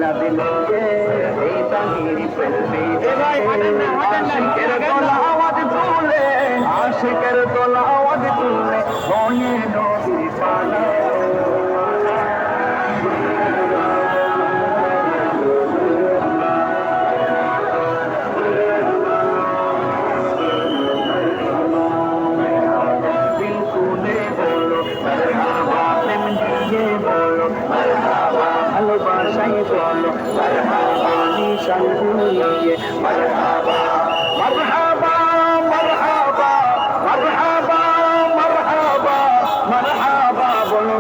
না দিলে এই তাহির ফেলবে আশিকের গলা আওয়াজ তুলে আশিকের গলা আওয়াজ তুলে মনে নবী পালা ভালোবাসাই বলো মারহাবা নিশান ভুলিয়ে মারহাবা মারহাবা মারহাবা মারহাবা মারহাবা মারহাবা বলো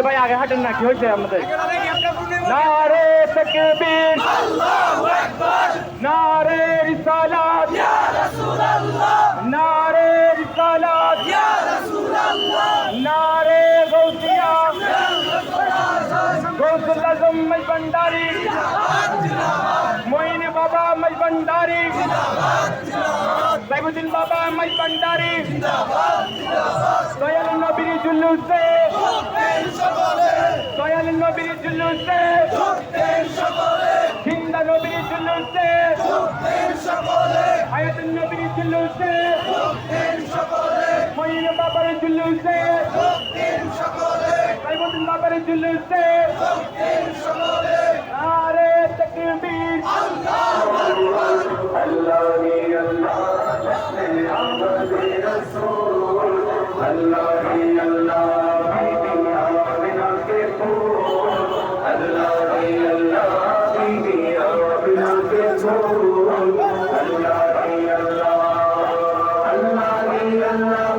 ভাই আগে হাঁটেন না কি হয়েছে আমাদের নারে তাকবীর আল্লাহু আকবার নারে রিসালাত ইয়া রাসূলুল্লাহ নারে রিসালাত ইয়া রাসূলুল্লাহ নারে গাউসিয়া ইয়া রাসূলুল্লাহ গৌসুল আজম মজবন্ডারি জিন্দাবাদ জিন্দাবাদ মোইন বাবা মজবন্ডারি জিন্দাবাদ জিন্দাবাদ সাইবুদ্দিন বাবা মজবন্ডারি জিন্দাবাদ জিন্দাবাদ দয়াল নবীর জুলুসে দয়াল নবীর জুলুসে জিন্দা নবীর জুলুসে হায়াত নবীর জুলুসে মঈন বাবার জুলুসে সাইবুদ্দিন বাবার জুলুসে নারে তাকবীর আল্লাহু আকবার আল্লাহু আল্লাহ মুহাম্মদুর রাসূল আল্লাহু আল্লাহ Allah